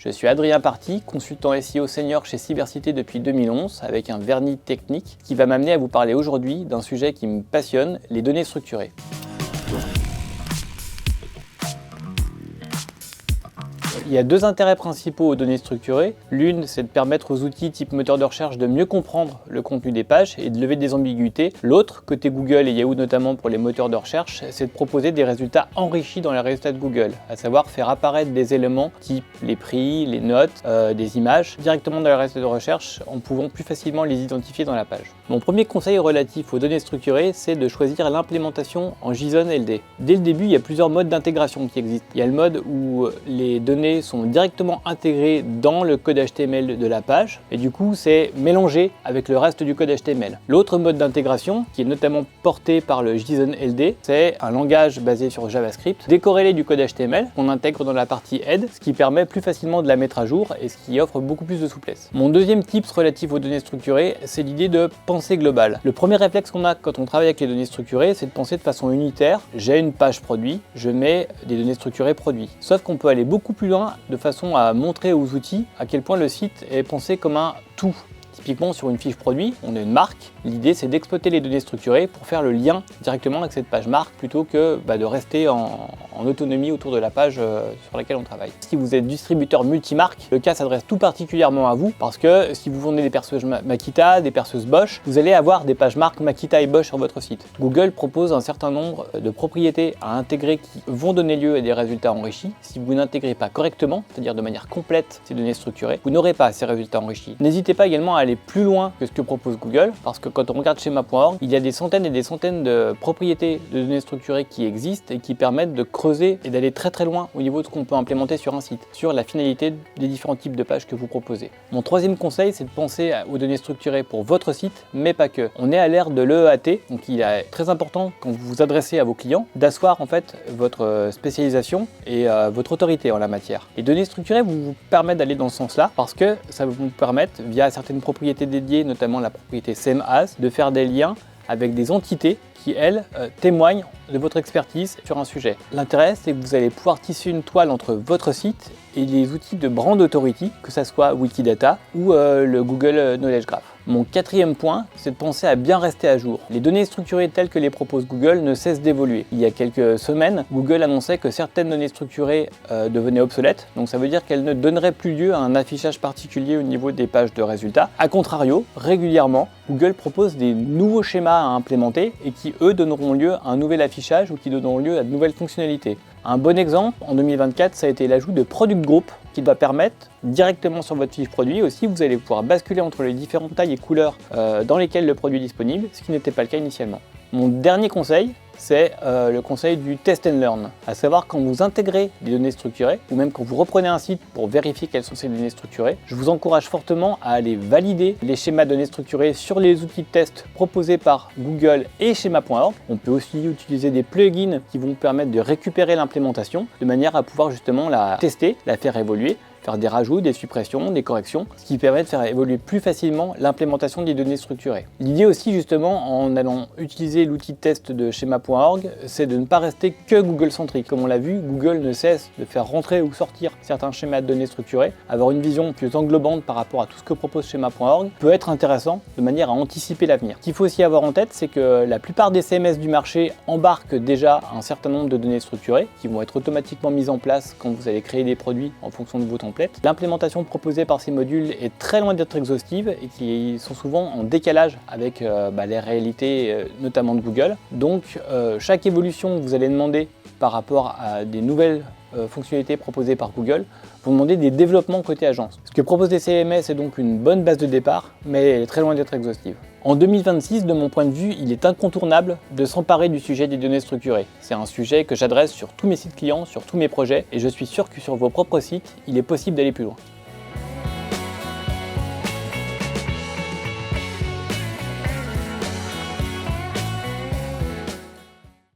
Je suis Adrien Parti, consultant SEO senior chez Cybercité depuis 2011 avec un vernis technique qui va m'amener à vous parler aujourd'hui d'un sujet qui me passionne, les données structurées. Il y a deux intérêts principaux aux données structurées. L'une, c'est de permettre aux outils type moteur de recherche de mieux comprendre le contenu des pages et de lever des ambiguïtés. L'autre, côté Google et Yahoo notamment pour les moteurs de recherche, c'est de proposer des résultats enrichis dans les résultats de Google, à savoir faire apparaître des éléments type les prix, les notes, des images directement dans les résultats de recherche en pouvant plus facilement les identifier dans la page. Mon premier conseil relatif aux données structurées, c'est de choisir l'implémentation en JSON LD. Dès le début, il y a plusieurs modes d'intégration qui existent. Il y a le mode où les données sont directement intégrées dans le code HTML de la page et du coup c'est mélangé avec le reste du code HTML. L'autre mode d'intégration, qui est notamment porté par le JSON LD, c'est un langage basé sur JavaScript décorrélé du code HTML qu'on intègre dans la partie head, ce qui permet plus facilement de la mettre à jour et ce qui offre beaucoup plus de souplesse. Mon deuxième tips relatif aux données structurées, c'est l'idée de pensée globale. Le premier réflexe qu'on a quand on travaille avec les données structurées, c'est de penser de façon unitaire. J'ai une page produit, je mets des données structurées produits. Sauf qu'on peut aller beaucoup plus loin de façon à montrer aux outils à quel point le site est pensé comme un tout. Typiquement sur une fiche produit, on a une marque. L'idée c'est d'exploiter les données structurées pour faire le lien directement avec cette page marque plutôt que de rester en autonomie autour de la page sur laquelle on travaille. Si vous êtes distributeur multimarque, le cas s'adresse tout particulièrement à vous parce que si vous vendez des perceuses Makita, des perceuses Bosch, vous allez avoir des pages marques Makita et Bosch sur votre site. Google propose un certain nombre de propriétés à intégrer qui vont donner lieu à des résultats enrichis. Si vous n'intégrez pas correctement, c'est-à-dire de manière complète ces données structurées, vous n'aurez pas ces résultats enrichis. N'hésitez pas également à aller plus loin que ce que propose Google, parce que quand on regarde schema.org, il y a des centaines et des centaines de propriétés de données structurées qui existent et qui permettent de creuser et d'aller très très loin au niveau de ce qu'on peut implémenter sur un site, sur la finalité des différents types de pages que vous proposez. Mon troisième conseil, c'est de penser aux données structurées pour votre site, mais pas que. On est à l'ère de l'EAT, donc il est très important quand vous vous adressez à vos clients d'asseoir en fait votre spécialisation et votre autorité en la matière. Les données structurées vous permettent d'aller dans ce sens-là parce que ça va vous permettre, via certaines propriétés dédiées, notamment la propriété SameAs, de faire des liens avec des entités qui, elles, témoignent de votre expertise sur un sujet. L'intérêt, c'est que vous allez pouvoir tisser une toile entre votre site et les outils de brand authority, que ce soit Wikidata ou le Google Knowledge Graph. Mon quatrième point, c'est de penser à bien rester à jour. Les données structurées telles que les propose Google ne cessent d'évoluer. Il y a quelques semaines, Google annonçait que certaines données structurées devenaient obsolètes, donc ça veut dire qu'elles ne donneraient plus lieu à un affichage particulier au niveau des pages de résultats. A contrario, régulièrement, Google propose des nouveaux schémas à implémenter et qui, eux, donneront lieu à un nouvel affichage ou qui donneront lieu à de nouvelles fonctionnalités. Un bon exemple, en 2024, ça a été l'ajout de Product Group qui va permettre, directement sur votre fiche produit aussi, vous allez pouvoir basculer entre les différentes tailles et couleurs dans lesquelles le produit est disponible, ce qui n'était pas le cas initialement. Mon dernier conseil, c'est le conseil du test and learn, à savoir quand vous intégrez des données structurées ou même quand vous reprenez un site pour vérifier quelles sont ces données structurées, je vous encourage fortement à aller valider les schémas de données structurées sur les outils de test proposés par Google et schema.org. On peut aussi utiliser des plugins qui vont permettre de récupérer l'implémentation de manière à pouvoir justement la tester, la faire évoluer, faire des rajouts, des suppressions, des corrections, ce qui permet de faire évoluer plus facilement l'implémentation des données structurées. L'idée aussi justement en allant utiliser l'outil de test de schema.org, c'est de ne pas rester que Google centrique. Comme on l'a vu, Google ne cesse de faire rentrer ou sortir certains schémas de données structurées. Avoir une vision plus englobante par rapport à tout ce que propose schema.org peut être intéressant de manière à anticiper l'avenir. Ce qu'il faut aussi avoir en tête, c'est que la plupart des CMS du marché embarquent déjà un certain nombre de données structurées qui vont être automatiquement mises en place quand vous allez créer des produits en fonction de vos templates. L'implémentation proposée par ces modules est très loin d'être exhaustive et qui sont souvent en décalage avec les réalités notamment de Google. Donc chaque évolution que vous allez demander par rapport à des nouvelles fonctionnalités proposées par Google, vous demandez des développements côté agence. Ce que proposent les CMS est donc une bonne base de départ, mais elle est très loin d'être exhaustive. En 2026, de mon point de vue, il est incontournable de s'emparer du sujet des données structurées. C'est un sujet que j'adresse sur tous mes sites clients, sur tous mes projets, et je suis sûr que sur vos propres sites, il est possible d'aller plus loin.